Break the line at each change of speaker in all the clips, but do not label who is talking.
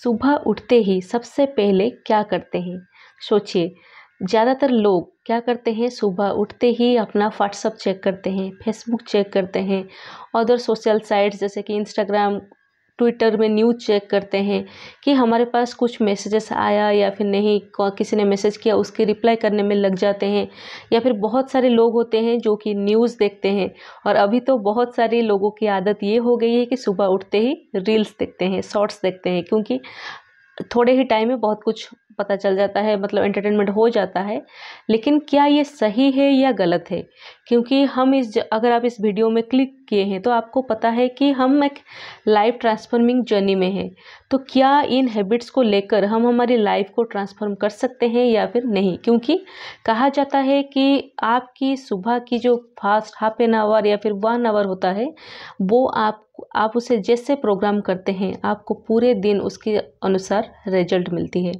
सुबह उठते ही सबसे पहले क्या करते हैं? सोचिए, ज़्यादातर लोग क्या करते हैं, सुबह उठते ही अपना व्हाट्सअप चेक करते हैं, फेसबुक चेक करते हैं, अदर सोशल साइट्स जैसे कि इंस्टाग्राम, ट्विटर में न्यूज़ चेक करते हैं कि हमारे पास कुछ मैसेजेस आया या फिर नहीं, किसी ने मैसेज किया उसकी रिप्लाई करने में लग जाते हैं। या फिर बहुत सारे लोग होते हैं जो कि न्यूज़ देखते हैं। और अभी तो बहुत सारे लोगों की आदत ये हो गई है कि सुबह उठते ही रील्स देखते हैं, शॉर्ट्स देखते हैं, क्योंकि थोड़े ही टाइम में बहुत कुछ पता चल जाता है, मतलब एंटरटेनमेंट हो जाता है। लेकिन क्या ये सही है या गलत है? क्योंकि हम अगर आप इस वीडियो में क्लिक किए हैं तो आपको पता है कि हम एक लाइफ ट्रांसफॉर्मिंग जर्नी में हैं। तो क्या इन हैबिट्स को लेकर हम हमारी लाइफ को ट्रांसफॉर्म कर सकते हैं या फिर नहीं? क्योंकि कहा जाता है कि आपकी सुबह की जो फास्ट हाफ एन आवर या फिर 1 आवर होता है, वो आप उसे जैसे प्रोग्राम करते हैं आपको पूरे दिन उसके अनुसार रिजल्ट मिलती है।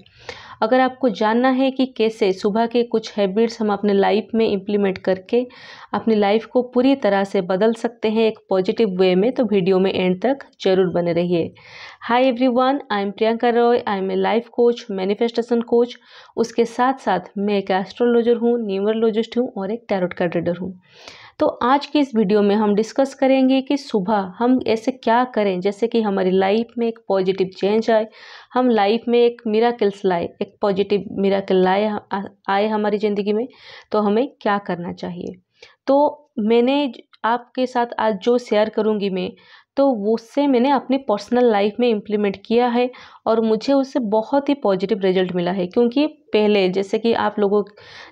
अगर आपको जानना है कि कैसे सुबह के कुछ हैबिट्स हम अपने लाइफ में इम्प्लीमेंट करके अपनी लाइफ को पूरी तरह से बदल सकते हैं एक पॉजिटिव वे में, तो वीडियो में एंड तक जरूर बने रहिए। Hi everyone, I am Priyanka Roy. I am a life coach, manifestation coach. उसके साथ साथ मैं एक एस्ट्रोलॉजर हूँ, न्यूमरोलॉजिस्ट हूँ और एक टैरोट कार्ड रीडर हूँ। तो आज की इस वीडियो में हम डिस्कस करेंगे कि सुबह हम ऐसे क्या करें जैसे कि हमारी लाइफ में एक पॉजिटिव चेंज आए, हम लाइफ में एक मिराकल्स लाए, एक पॉजिटिव मिराकल आए हमारी ज़िंदगी में। तो हमें क्या करना चाहिए? तो मैंने आपके साथ आज जो शेयर करूंगी मैं, तो उससे मैंने अपनी पर्सनल लाइफ में इम्प्लीमेंट किया है और मुझे उससे बहुत ही पॉजिटिव रिजल्ट मिला है। क्योंकि पहले जैसे कि आप लोगों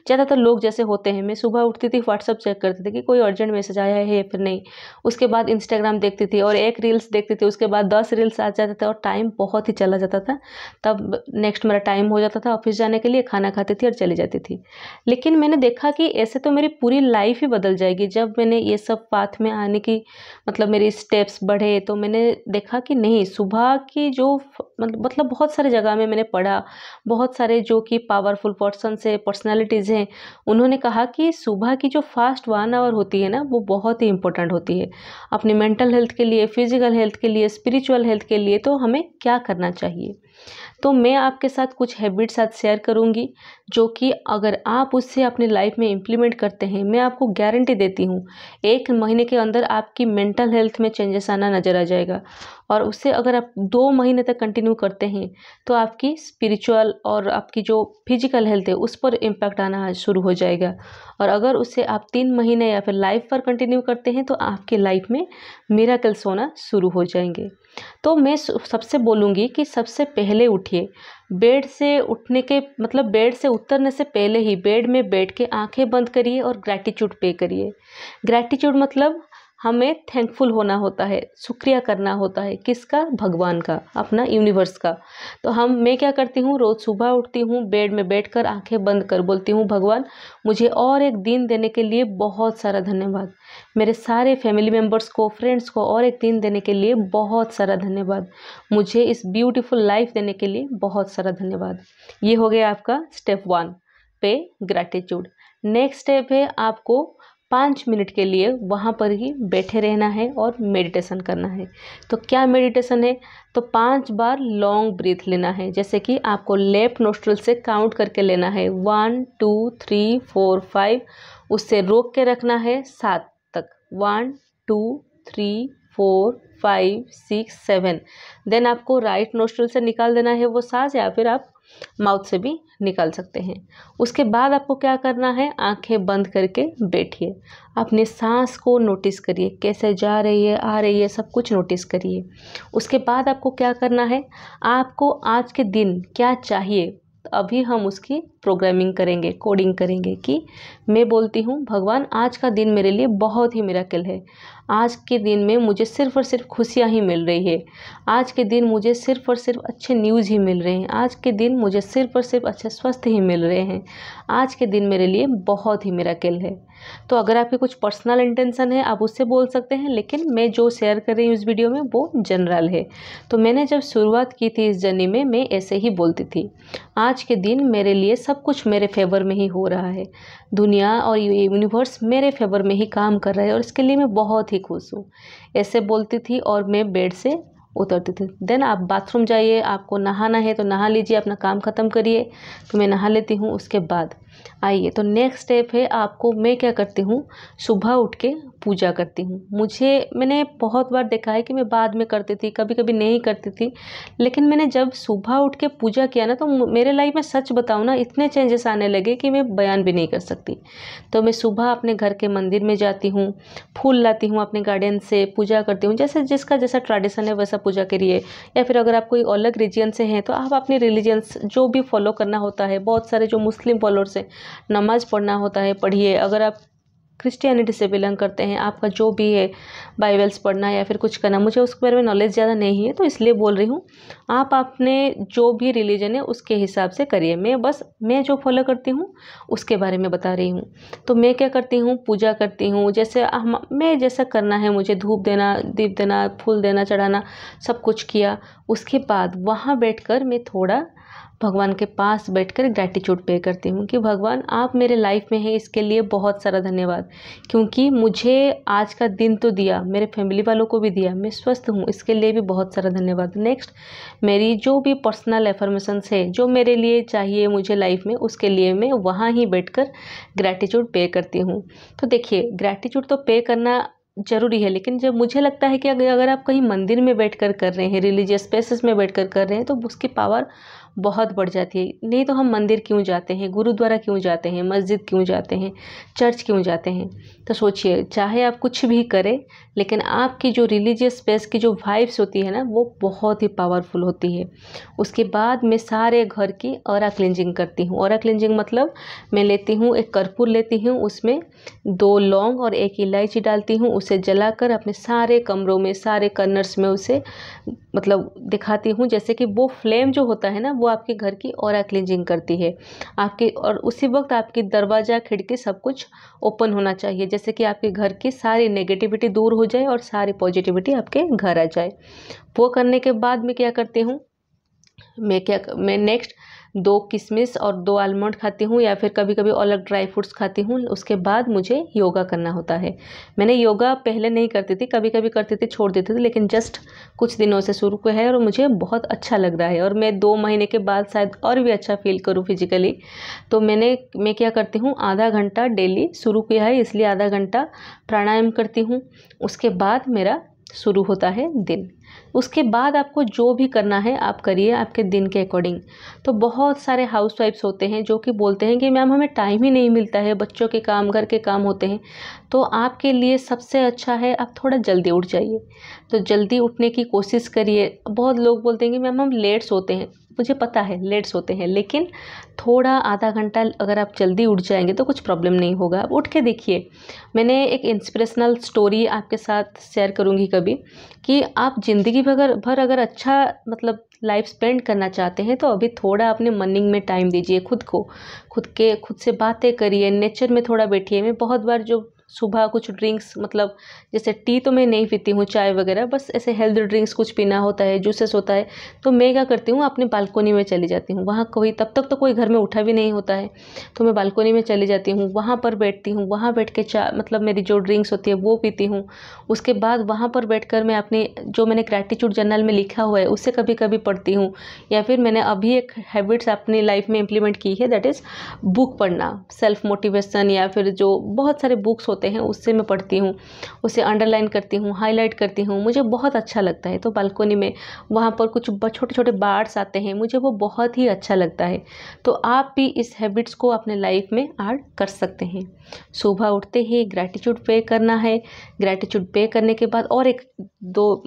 ज़्यादातर लोग जैसे होते हैं, मैं सुबह उठती थी, व्हाट्सअप चेक करती थी कि कोई अर्जेंट मैसेज आया है या फिर नहीं। उसके बाद इंस्टाग्राम देखती थी और एक रील्स देखती थी, उसके बाद 10 रील्स आ जाते थे और टाइम बहुत ही चला जाता था। तब नेक्स्ट मेरा टाइम हो जाता था ऑफिस जाने के लिए, खाना खाती थी और चली जाती थी। लेकिन मैंने देखा कि ऐसे तो मेरी पूरी लाइफ ही बदल जाएगी जब मैंने ये सब पाथ में आने की, मतलब मेरे स्टेप्स बढ़े। तो मैंने देखा कि नहीं, सुबह की जो मतलब बहुत सारे जगह में मैंने पढ़ा, बहुत सारे जो कि पावरफुल पर्सन से पर्सनालिटीज़ हैं, उन्होंने कहा कि सुबह की जो फास्ट 1 आवर होती है ना, वो बहुत ही इंपॉर्टेंट होती है अपनी मेंटल हेल्थ के लिए, फिजिकल हेल्थ के लिए, स्पिरिचुअल हेल्थ के लिए। तो हमें क्या करना चाहिए? तो मैं आपके साथ कुछ हैबिट्स आज शेयर करूंगी जो कि अगर आप उससे अपनी लाइफ में इम्प्लीमेंट करते हैं, मैं आपको गारंटी देती हूँ 1 महीने के अंदर आपकी मेंटल हेल्थ में चेंजेस आना नज़र आ जाएगा। और उससे अगर आप 2 महीने तक कंटिन्यू करते हैं तो आपकी स्पिरिचुअल और आपकी जो फिजिकल हेल्थ है उस पर इम्पैक्ट आना शुरू हो जाएगा। और अगर उससे आप 3 महीने या फिर लाइफ पर कंटिन्यू करते हैं तो आपकी लाइफ में मिरेकल्स होना शुरू हो जाएंगे। तो मैं सबसे बोलूँगी कि सबसे पहले उठिए। बेड से उठने के मतलब बेड से उतरने से पहले ही बेड में बैठ के आंखें बंद करिए और ग्रैटिट्यूड पे करिए। ग्रैटिट्यूड मतलब हमें थैंकफुल होना होता है, शुक्रिया करना होता है। किसका? भगवान का, अपना यूनिवर्स का। तो मैं क्या करती हूँ, रोज़ सुबह उठती हूँ, बेड में बैठकर आंखें बंद कर बोलती हूँ, भगवान मुझे और एक दिन देने के लिए बहुत सारा धन्यवाद। मेरे सारे फैमिली मेम्बर्स को, फ्रेंड्स को और एक दिन देने के लिए बहुत सारा धन्यवाद। मुझे इस ब्यूटीफुल लाइफ देने के लिए बहुत सारा धन्यवाद। ये हो गया आपका स्टेप 1 पे ग्रैटिट्यूड। नेक्स्ट स्टेप है आपको 5 मिनट के लिए वहाँ पर ही बैठे रहना है और मेडिटेशन करना है। तो क्या मेडिटेशन है? तो 5 बार लॉन्ग ब्रीथ लेना है। जैसे कि आपको लेफ्ट नोस्ट्रल से काउंट करके लेना है 1 2 3 4 5, उससे रोक के रखना है 7 तक, 1 2 3 4 5 6 7। देन आपको राइट नोस्ट्रल से निकाल देना है वो सांस, या फिर आप माउथ से भी निकाल सकते हैं। उसके बाद आपको क्या करना है, आंखें बंद करके बैठिए, अपने सांस को नोटिस करिए, कैसे जा रही है, आ रही है, सब कुछ नोटिस करिए। उसके बाद आपको क्या करना है, आपको आज के दिन क्या चाहिए, अभी हम उसकी प्रोग्रामिंग करेंगे, कोडिंग करेंगे। कि मैं बोलती हूँ, भगवान आज का दिन मेरे लिए बहुत ही मिरेकल है। आज के दिन में मुझे सिर्फ़ और सिर्फ खुशियाँ ही मिल रही है। आज के दिन मुझे सिर्फ़ और सिर्फ अच्छे न्यूज़ ही मिल रहे हैं। आज के दिन मुझे सिर्फ़ और सिर्फ अच्छे स्वास्थ्य ही मिल रहे हैं। आज के दिन मेरे लिए बहुत ही मिरेकल है। तो अगर आपके कुछ पर्सनल इंटेंशन है आप उससे बोल सकते हैं, लेकिन मैं जो शेयर कर रही हूँ इस वीडियो में वो जनरल है। तो मैंने जब शुरुआत की थी इस जर्नी में, मैं ऐसे ही बोलती थी, आज के दिन मेरे लिए सब कुछ मेरे फेवर में ही हो रहा है, दुनिया और यूनिवर्स मेरे फेवर में ही काम कर रहा है और इसके लिए मैं बहुत ही खुश हूँ। ऐसे बोलती थी और मैं बेड से उतरती थी। देन आप बाथरूम जाइए, आपको नहाना है तो नहा लीजिए, अपना काम ख़त्म करिए। तो मैं नहा लेती हूँ। उसके बाद आइए तो नेक्स्ट स्टेप है आपको, मैं क्या करती हूँ, सुबह उठ के पूजा करती हूँ। मैंने बहुत बार देखा है कि मैं बाद में करती थी, कभी कभी नहीं करती थी, लेकिन मैंने जब सुबह उठ के पूजा किया ना, तो मेरे लाइफ में सच बताऊँ ना, इतने चेंजेस आने लगे कि मैं बयान भी नहीं कर सकती। तो मैं सुबह अपने घर के मंदिर में जाती हूँ, फूल लाती हूँ अपने गार्डन से, पूजा करती हूँ। जैसे जिसका जैसा ट्रेडिशन है वैसा पूजा करिए, या फिर अगर आप कोई अलग रिलीजन से हैं तो आप अपने रिलीजन्स जो भी फॉलो करना होता है, बहुत सारे जो मुस्लिम फॉलोअर्स हैं, नमाज़ पढ़ना होता है पढ़िए। अगर आप क्रिश्चियनिटी से बिलोंग करते हैं, आपका जो भी है, बाइबल्स पढ़ना या फिर कुछ करना, मुझे उसके बारे में नॉलेज ज़्यादा नहीं है तो इसलिए बोल रही हूँ। आप अपने जो भी रिलीजन है उसके हिसाब से करिए। मैं जो फॉलो करती हूँ उसके बारे में बता रही हूँ। तो मैं क्या करती हूँ, पूजा करती हूँ। मैं जैसा करना है, मुझे धूप देना, दीप देना, फूल देना, चढ़ाना, सब कुछ किया। उसके बाद वहाँ बैठकर मैं थोड़ा भगवान के पास बैठकर ग्रैटिट्यूड पे करती हूँ कि भगवान आप मेरे लाइफ में हैं, इसके लिए बहुत सारा धन्यवाद, क्योंकि मुझे आज का दिन तो दिया, मेरे फैमिली वालों को भी दिया, मैं स्वस्थ हूँ, इसके लिए भी बहुत सारा धन्यवाद। नेक्स्ट, मेरी जो भी पर्सनल एफर्मेशंस है जो मेरे लिए चाहिए मुझे लाइफ में, उसके लिए मैं वहाँ ही बैठकर ग्रैटिट्यूड पे करती हूँ। तो देखिए, ग्रैटिट्यूड तो पे करना ज़रूरी है, लेकिन जब मुझे लगता है कि अगर आप कहीं मंदिर में बैठकर कर रहे हैं, रिलीजियस प्लेसेस में बैठकर कर रहे हैं, तो उसकी पावर बहुत बढ़ जाती है। नहीं तो हम मंदिर क्यों जाते हैं, गुरुद्वारा क्यों जाते हैं, मस्जिद क्यों जाते हैं, चर्च क्यों जाते हैं? तो सोचिए, चाहे आप कुछ भी करें, लेकिन आपकी जो रिलीजियस स्पेस की जो वाइब्स होती है ना, वो बहुत ही पावरफुल होती है। उसके बाद मैं सारे घर की ऑरा क्लिनजिंग करती हूँ। ऑरा क्लिनजिंग मतलब मैं लेती हूँ, एक कर्पूर लेती हूँ, उसमें 2 लौंग और 1 इलायची डालती हूँ, उसे जलाकर अपने सारे कमरों में, सारे कॉर्नर्स में उसे मतलब दिखाती हूँ, जैसे कि वो फ्लेम जो होता है ना, वो आपके घर की ऑरा क्लिनजिंग करती है आपके। और उसी वक्त आपकी दरवाज़ा, खिड़की, सब कुछ ओपन होना चाहिए, जैसे कि आपके घर की सारी नेगेटिविटी दूर हो जाए और सारी पॉजिटिविटी आपके घर आ जाए। वो करने के बाद मैं क्या करती हूँ, मैं नेक्स्ट 2 किशमिश और 2 आलमंड खाती हूँ, या फिर कभी कभी अलग ड्राई फ्रूट्स खाती हूँ। उसके बाद मुझे योगा करना होता है। मैंने योगा पहले नहीं करती थी, कभी कभी करती थी, छोड़ देती थी, लेकिन जस्ट कुछ दिनों से शुरू किया है और मुझे बहुत अच्छा लग रहा है, और मैं 2 महीने के बाद शायद और भी अच्छा फील करूँ फिजिकली। तो मैं क्या करती हूँ, आधा घंटा डेली शुरू किया है, इसलिए आधा घंटा प्राणायाम करती हूँ। उसके बाद मेरा शुरू होता है दिन। उसके बाद आपको जो भी करना है आप करिए आपके दिन के अकॉर्डिंग। तो बहुत सारे हाउसवाइफ्स होते हैं जो कि बोलते हैं कि मैम हमें टाइम ही नहीं मिलता है, बच्चों के काम, घर के काम होते हैं। तो आपके लिए सबसे अच्छा है आप थोड़ा जल्दी उठ जाइए। तो जल्दी उठने की कोशिश करिए। बहुत लोग बोलते हैं कि मैम हम लेट सोते हैं, मुझे पता है लेट सोते हैं, लेकिन थोड़ा आधा घंटा अगर आप जल्दी उठ जाएंगे तो कुछ प्रॉब्लम नहीं होगा। आप उठ के देखिए। मैंने एक इंस्पिरेशनल स्टोरी आपके साथ शेयर करूंगी कभी, कि आप ज़िंदगी भर अगर अच्छा मतलब लाइफ स्पेंड करना चाहते हैं तो अभी थोड़ा अपने मॉर्निंग में टाइम दीजिए खुद को, खुद से बातें करिए, नेचर में थोड़ा बैठिए। मैं बहुत बार जो सुबह कुछ ड्रिंक्स, मतलब जैसे टी तो मैं नहीं पीती हूँ, चाय वगैरह, बस ऐसे हेल्दी ड्रिंक्स कुछ पीना होता है, जूसेस होता है, तो मैं क्या करती हूँ, अपने बालकोनी में चली जाती हूँ। वहाँ तब तक तो कोई घर में उठा भी नहीं होता है, तो मैं बालकोनी में चली जाती हूँ, वहाँ पर बैठती हूँ, वहाँ बैठ के मतलब मेरी जो ड्रिंक्स होती है वो पीती हूँ। उसके बाद वहाँ पर बैठकर मैं अपनी जो मैंने ग्रैटिट्यूड जर्नल में लिखा हुआ है उससे कभी कभी पढ़ती हूँ, या फिर मैंने अभी एक हैबिट्स अपनी लाइफ में इम्प्लीमेंट की है, दैट इज़ बुक पढ़ना, सेल्फ मोटिवेशन, या फिर जो बहुत सारे बुक्स होते हैं उससे मैं पढ़ती हूँ, उसे अंडरलाइन करती हूँ, हाईलाइट करती हूँ, मुझे बहुत अच्छा लगता है। तो बालकोनी में वहाँ पर कुछ छोटे छोटे बर्ड्स आते हैं, मुझे वो बहुत ही अच्छा लगता है। तो आप भी इस हैबिट्स को अपने लाइफ में ऐड कर सकते हैं। सुबह उठते ही ग्रैटिट्यूड पे करना है। ग्रैटिट्यूड पे करने के बाद और एक दो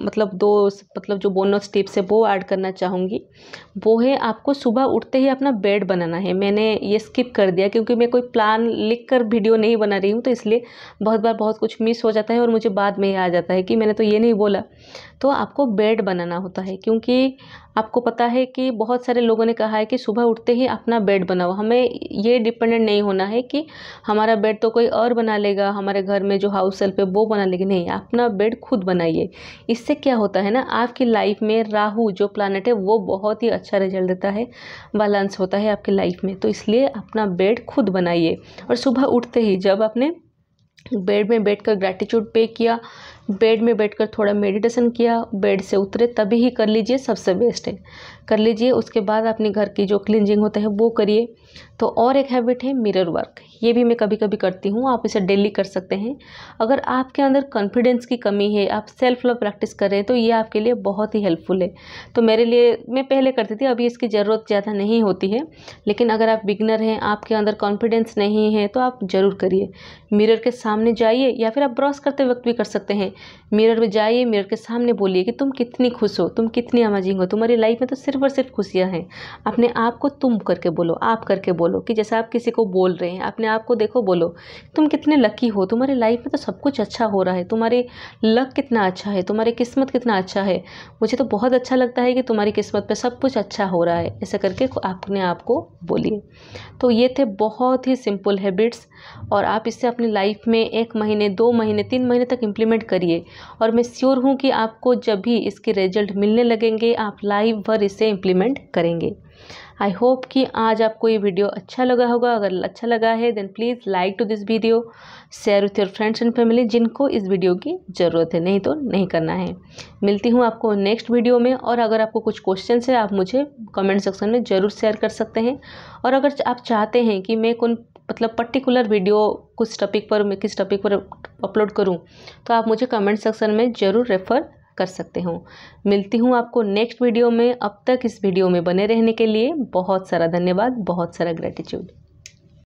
जो बोनस टिप्स है वो ऐड करना चाहूँगी। वो है, आपको सुबह उठते ही अपना बेड बनाना है। मैंने ये स्किप कर दिया क्योंकि मैं कोई प्लान लिख कर वीडियो नहीं बना रही हूँ, तो इसलिए बहुत बार बहुत कुछ मिस हो जाता है और मुझे बाद में याद आ जाता है कि मैंने तो ये नहीं बोला। तो आपको बेड बनाना होता है, क्योंकि आपको पता है कि बहुत सारे लोगों ने कहा है कि सुबह उठते ही अपना बेड बनाओ। हमें ये डिपेंडेंट नहीं होना है कि हमारा बेड तो कोई और बना लेगा, हमारे घर में जो हाउस हेल्प है वो बना लेगी, नहीं, अपना बेड खुद बनाइए। इससे क्या होता है ना, आपकी लाइफ में राहु जो प्लैनेट है वो बहुत ही अच्छा रिजल्ट देता है, बैलेंस होता है आपकी लाइफ में। तो इसलिए अपना बेड खुद बनाइए। और सुबह उठते ही जब आपने बेड में बैठकर ग्रैटिट्यूड पे किया, बेड में बैठकर थोड़ा मेडिटेशन किया, बेड से उतरे तभी ही कर लीजिए, सबसे बेस्ट है, कर लीजिए। उसके बाद अपने घर की जो क्लींजिंग होता है वो करिए। तो और एक हैबिट है मिरर वर्क, ये भी मैं कभी कभी करती हूँ, आप इसे डेली कर सकते हैं। अगर आपके अंदर कॉन्फिडेंस की कमी है, आप सेल्फ लव प्रैक्टिस कर रहे हैं, तो ये आपके लिए बहुत ही हेल्पफुल है। तो मेरे लिए, मैं पहले करती थी, अभी इसकी ज़रूरत ज़्यादा नहीं होती है, लेकिन अगर आप बिगनर हैं, आपके अंदर कॉन्फिडेंस नहीं है, तो आप ज़रूर करिए। मिरर के सामने जाइए, या फिर आप ब्रश करते वक्त भी कर सकते हैं। मिरर में जाइए, मिरर के सामने बोलिए कि तुम कितनी खुश हो, तुम कितनी अमेजिंग हो, तुम्हारी लाइफ में तो सिर्फ और सिर्फ खुशियाँ हैं। अपने आप को तुम करके बोलो, आप करके बोलो, कि जैसे आप किसी को बोल रहे हैं, अपने आप को देखो, बोलो तुम कितने लकी हो, तुम्हारी लाइफ में तो सब कुछ अच्छा हो रहा है, तुम्हारी लक कितना अच्छा है, तुम्हारी किस्मत कितना अच्छा है, मुझे तो बहुत अच्छा लगता है कि तुम्हारी किस्मत पे सब कुछ अच्छा हो रहा है। ऐसा करके अपने आप को बोलिए। तो ये थे बहुत ही सिंपल हैबिट्स, और आप इससे अपनी लाइफ में 1 महीने, 2 महीने, 3 महीने तक इम्प्लीमेंट करिए, और मैं श्योर हूँ कि आपको जब भी इसके रिजल्ट मिलने लगेंगे, आप लाइफ भर इसे इम्प्लीमेंट करेंगे। आई होप कि आज आपको ये वीडियो अच्छा लगा होगा। अगर अच्छा लगा है then please like to this video, share with your friends and family जिनको इस वीडियो की ज़रूरत है, नहीं तो नहीं करना है। मिलती हूँ आपको नेक्स्ट वीडियो में, और अगर आपको कुछ क्वेश्चन है आप मुझे कमेंट सेक्शन में ज़रूर शेयर कर सकते हैं। और अगर आप चाहते हैं कि मैं पर्टिकुलर वीडियो किस टॉपिक पर अपलोड करूं, तो आप मुझे कमेंट सेक्शन में ज़रूर रेफ़र कर सकते हो। मिलती हूँ आपको नेक्स्ट वीडियो में। अब तक इस वीडियो में बने रहने के लिए बहुत सारा धन्यवाद, बहुत सारा ग्रेटिट्यूड।